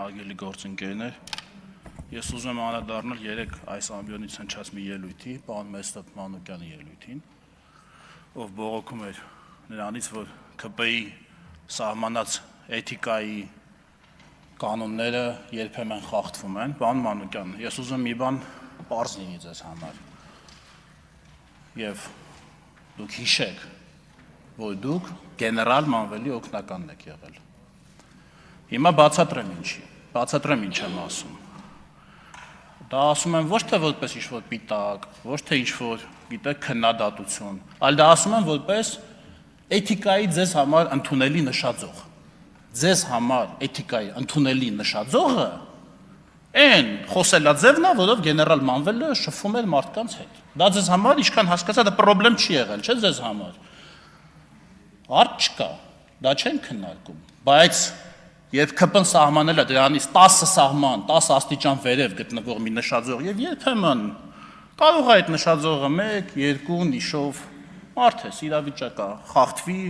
Արգելի գործընկերներ, ես ուզում եմ անդրադառնալ երեք այս ամբիոնից հնչած մի ելույթի, պարոն Մեսրոպ Մանուկյանի ելույթին, ով բողոքում էր նրանից, որ ՔՊ-ի սահմանած էթիկայի կանոնները երբեմն խախտվում են։ Պարոն Մանուկյան, ես ուզում եմ մի բան պարզ լինի ձեզ համար, եւ դուք հիշեք, որ դուք գեներալ Մանվելի օգնականն եք եղել։ Հիմա բացատրեմ ինչ եմ ասում։ Դա ասում եմ ոչ թե որպես ինչ-որ պիտակ, ոչ թե ինչ-որ, գիտեք, քննադատություն, այլ դա ասում եմ որպես էթիկայի ձեզ համար ընդունելի նշաձող։ Ձեզ համար էթիկայի ընդունելի նշաձողը այն խոսելաձևն է, որով գեներալ Մանվելը շփվում էր մարդկանց հետ։ Դա ձեզ համար ինչքան հասկացա, դա խնդրեմ չի եղել, չէ՞ ձեզ համար։ Հարց չկա, դա չեն քննարկում, բայց երբ ՔՊ-ն սահմանել է դրանից 10 սահման, 10 աստիճան վերև գտնվող մի նշաձող եւ երբեմն կարող է այդ նշաձողը 1, 2 նիշով մարդ է, իրավիճակա, խախտվի,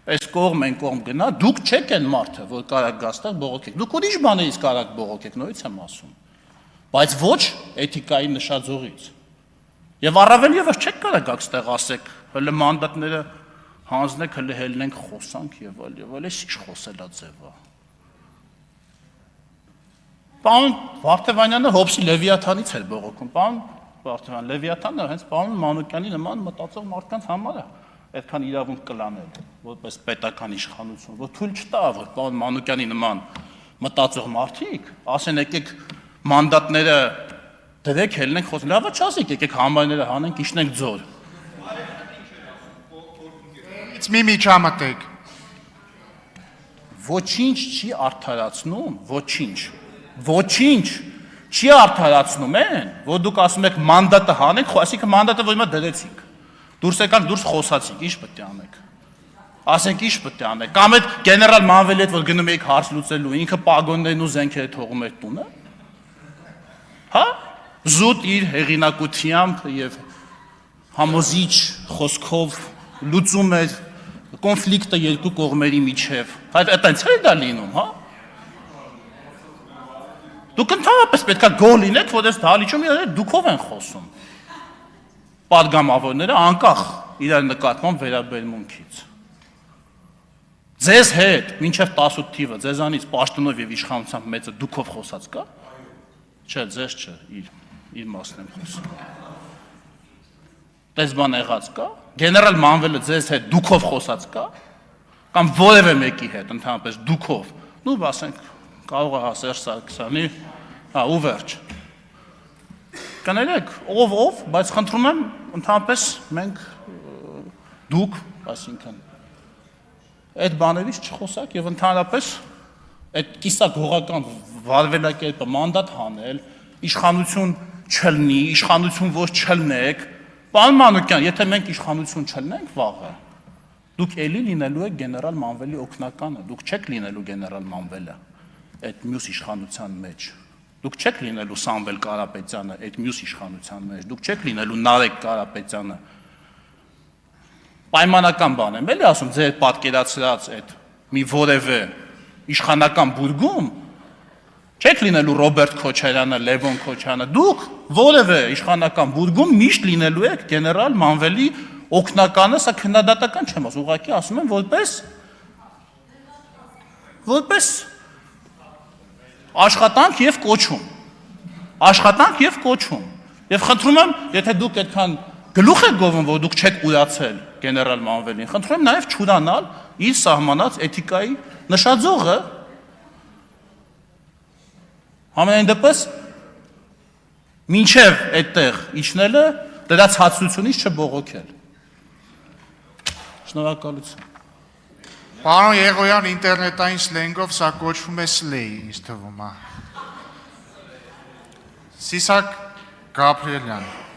այս կողմ այն կողմ գնա, դուք չեք այն մարդը, որ կարակ գաստեղ բողոքեք։ Դուք ուրիշ բաներից կարակ բողոքեք, նորից եմ ասում։ Բայց ոչ էթիկայի նշաձողից։ Եվ առավել եւս չեք կարակ այստեղ ասեք, հələ մանդատները հանձնեք, հələ հելնենք, խոսանք եւ այլ, այս ինչ խոսելաձև է։ Պարոն Վարդևանյանը Հոբսի Լևիաթանից էր բողոքում, պարոն Վարդևան, Լևիաթանը հենց պարոն Մանուկյանի նման մտածող մարդկանց համար է այդքան իրավունք կլանել, որպես պետական իշխանություն, որ թույլ չտա, որ պարոն Մանուկյանի նման մտածող մարդիկ ասեն եկեք մանդատները դրեք, հելնենք, խոսենք, լավը չասեք, եկեք համարները հանենք, իջնենք ձոր։ Մի միջամտեք։ Ոչինչ չի արդարացնում, ոչինչ չի արդարացնում են, որ դուք ասում եք մանդատը հանենք, այսինքն մանդատը որ հիմա դրեցինք, դուրս եկանք, դուրս խոսացինք, ինչ պետք է անենք, ասենք ինչ պետք է անենք, կամ այդ գեներալ Մանվելի հետ որ գնում եք հարց լուծելու, ինքը պագոններն ու զենքերը թողում էր տունը, հա, զուտ իր հեղինակությամբ եւ համոզիչ խոսքով լուծում էր կոնֆլիկտը երկու կողմերի միջև, այտենց է դա լինում, հա։ Դուք ընդհանրապես պետք է գոհ լինեք, որ այս դահլիճում իրար դուքով են խոսում։ Պատգամավորները անկախ իրար նկատմամբ վերաբերմունքից։ Ձեզ հետ մինչև 18 թիվը, ձեզանից պաշտոնով եւ իշխանությամբ մեծը դուքով խոսած կա։ Չէ, ձեզ չէ, իր մասն եմ խոսում։ Դες բան եղած կա։ Գեներալ Մանվելը ձեզ հետ դուքով խոսած կա, կամ որևէ մեկի հետ ընդհանրապես դուքով։ Նու ասենք կարող է Սերժ Սարգսյանի, հա, ու վերջ։ Կներեք, ով, բայց խնդրում եմ ընդհանրապես մենք դուք, այսինքն այդ բաներից չխոսակ եւ ընդհանրապես այդ կիսագողական վարվելակերպը մանդատ հանել, իշխանություն չլնի, իշխանություն ոչ չլնեք։ Պարոն Մանուկյան, եթե մենք իշխանություն չլնենք վաղը, դուք էլի լինելու եք գեներալ Մանվելի օգնականը, դուք չեք լինելու գեներալ Մանվելը այդ մյուս իշխանության մեջ։ Դուք չեք լինելու Սամվել Կարապետյանը այդ մյուս իշխանության մեջ, դուք չեք լինելու Նարեկ Կարապետյանը։ Պայմանական բան եմ, էլի ասում, ձեր պատկերացրած այդ մի որևէ իշխանական բուրգում չեք լինելու Ռոբերտ Քոչարյանը, Լևոն Քոչարյանը, դուք որևէ իշխանական բուրգում միշտ լինելու եք գեներալ Մանվելի օգնականը, սա քննադատական չեմ ասում, ուղղակի ասում եմ որպես աշխատանք եւ կոչում։ Եվ խնդրում եմ, եթե դուք այդքան գլուխ եք գովում, որ դուք չեք ուրացել գեներալ Մանվելին, խնդրում եմ նաեւ չուրանալ իր սահմանած էթիկայի նշաձողը։ Համենայն դեպս մինչև այդտեղ իջնելը դրա ցածրությունից չբողոքել։ Շնորհակալություն։ Պարոն Եղոյան, ինտերնետային սլենգով սա կոչվում է սլեյ, ինձ թվում է։ Սիսակ Գաբրիելյան։